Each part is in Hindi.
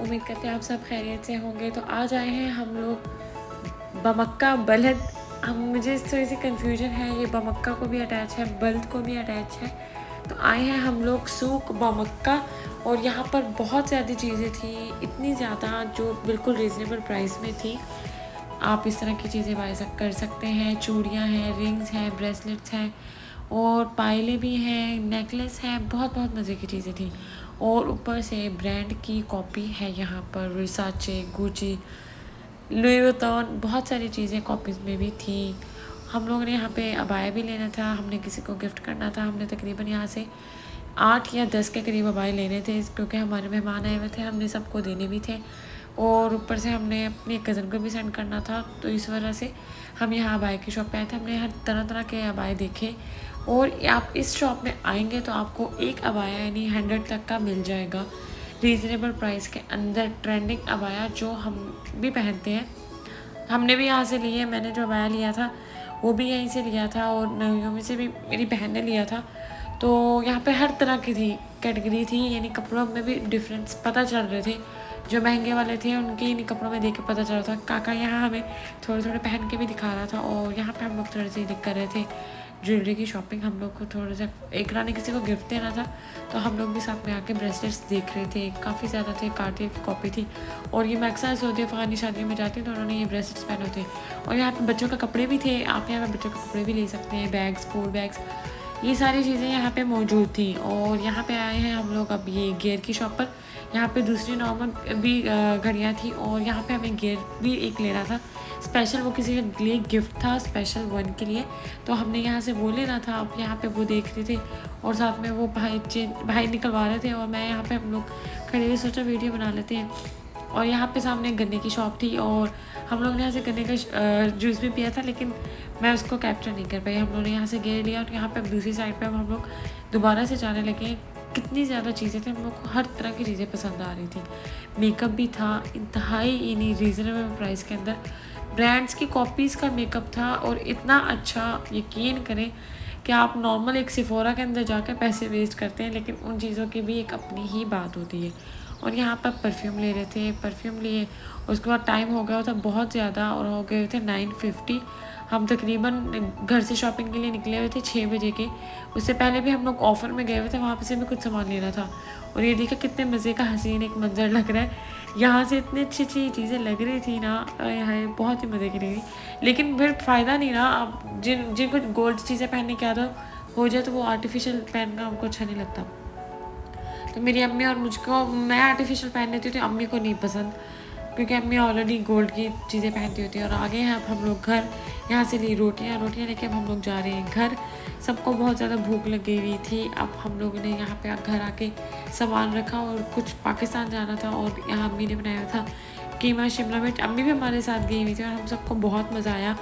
उम्मीद करते हैं आप सब खैरियत से होंगे। तो आज आए हैं हम लोग बमक्का बल्द। मुझे इस थोड़ी सी कन्फ्यूजन है, ये बमक्का को भी अटैच है, बल्द को भी अटैच है। तो आए हैं हम लोग सूक बमक्का और यहाँ पर बहुत ज़्यादा चीज़ें थी, इतनी ज़्यादा जो बिल्कुल रीज़नेबल प्राइस में थी। आप इस तरह की चीज़ें बाय कर सकते हैं। चूड़ियाँ हैं, रिंग्स हैं, ब्रेसलेट्स हैं और पायलें भी हैं, नेकलेस है, बहुत मज़े की चीज़ें थी। और ऊपर से ब्रांड की कॉपी है यहाँ पर, वर्साचे, गुची, लुई वुइटन, बहुत सारी चीज़ें कॉपीज़ में भी थी। हम लोगों ने यहाँ पे अबाया भी लेना था, हमने किसी को गिफ्ट करना था। हमने तकरीबन यहाँ से 8 या 10 के करीब अबाए लेने थे क्योंकि हमारे मेहमान आए हुए थे, हमने सबको देने भी थे और ऊपर से हमने अपने कज़न को भी सेंड करना था। तो इस वजह से हम यहाँ अबाए की शॉप पे आए थे। हमने हर तरह के अबाए देखे और आप इस शॉप में आएंगे तो आपको एक अबाया यानी 100 तक का मिल जाएगा रीज़नेबल प्राइस के अंदर। ट्रेंडिंग अबाया जो हम भी पहनते हैं, हमने भी यहाँ से लिए। मैंने जो अबाया लिया था वो भी यहीं से लिया था और नयोमी से भी मेरी बहन ने लिया था। तो यहाँ पे हर तरह की थी कैटेगरी थी, यानी कपड़ों में भी डिफरेंस पता चल रहे थे। जो महंगे वाले थे उनके इन कपड़ों में देख के पता चल रहा था। काका यहाँ हमें थोड़े पहन के भी दिखा रहा था और यहाँ पे हम लोग थोड़े से कर रहे थे ज्वेलरी की शॉपिंग। हम लोग को थोड़ा सा एक ने किसी को गिफ्ट देना था तो हम लोग भी साथ में आके ब्रेसलेट्स देख रहे थे। काफ़ी ज़्यादा थे, कार्टियर की कॉपी थी और ये मैक्साइज होती है, अफगानी शादियों में जाती है तो उन्होंने ये ब्रेसलेट्स पहने होते हैं। और यहाँ पे बच्चों का कपड़े भी थे, आप यहाँ पे बच्चों के कपड़े भी ले सकते हैं, बैग्स, स्कूल बैग्स, ये सारी चीज़ें यहाँ पे मौजूद थी। और यहाँ पे आए हैं हम लोग अब ये गियर की शॉप पर। यहाँ पे दूसरी नॉर्मल भी घड़ियाँ थी और यहाँ पे हमें गियर भी एक लेना था स्पेशल, वो किसी के लिए गिफ्ट था स्पेशल वन के लिए, तो हमने यहाँ से वो लेना था। अब यहाँ पे वो देख रहे थे और साथ में वो भाई निकलवा रहे थे और मैं यहाँ पे हम लोग खड़े हुए सोचा वीडियो बना लेते हैं। और यहाँ पे सामने गन्ने की शॉप थी और हम लोग ने यहाँ से गन्ने का जूस भी पिया था, लेकिन मैं उसको कैप्चर नहीं कर पाई। हम लोगों ने यहाँ से गियर लिया और यहाँ पे दूसरी साइड पे हम लोग दोबारा से जाने लगे। कितनी ज़्यादा चीज़ें थी, हम लोग को हर तरह की चीज़ें पसंद आ रही थी। मेकअप भी था इंतहाई यानी रीज़नेबल प्राइस के अंदर। ब्रांड्स की कॉपीज़ का मेकअप था और इतना अच्छा, यकीन करें कि आप नॉर्मल एक सिफोरा के अंदर जाकर पैसे वेस्ट करते हैं, लेकिन उन चीज़ों की भी एक अपनी ही बात होती है। और यहाँ पर परफ्यूम ले रहे थे, परफ्यूम लिए, उसके बाद टाइम हो गया था बहुत ज़्यादा और हो गए थे 9:50। हम तकरीबन घर से शॉपिंग के लिए निकले हुए थे 6 बजे के। उससे पहले भी हम लोग ऑफ़र में गए हुए थे, वहाँ से भी कुछ सामान लेना था। और ये देखा कितने मज़े का हसीन एक मंज़र लग रहा है, यहाँ से इतनी अच्छी चीज़ें लग रही थी ना, यहाँ बहुत ही मज़े की लगी। लेकिन फिर फ़ायदा नहीं ना, अब जिनको गोल्ड चीज़ें पहनने की आदत हो जाए तो वो आर्टिफिशियल पहनना उनको अच्छा नहीं लगता। तो मेरी अम्मी और मुझको, मैं आर्टिफिशियल पहन लेती थी, अम्मी को नहीं पसंद क्योंकि अम्मी ऑलरेडी गोल्ड की चीज़ें पहनती होती है। और आगे हैं अब हम लोग घर, यहाँ से ली रोटियाँ लेके अब हम लोग जा रहे हैं घर। सबको बहुत ज़्यादा भूख लगी हुई थी। अब हम लोगों ने यहाँ पे घर आके सामान रखा और कुछ पाकिस्तान जाना था और यहाँ अम्मी ने बनाया था कीमा शिमला मिर्च। अम्मी भी हमारे साथ गई हुई थी और हम सबको बहुत मज़ा आया।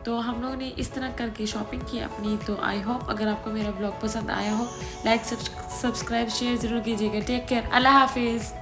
तो हम लोगों ने इस तरह करके शॉपिंग की अपनी। तो आई होप अगर आपको मेरा ब्लॉग पसंद आया हो, लाइक सब्सक्राइब शेयर ज़रूर कीजिएगा। टेक केयर, अल्लाह हाफिज़।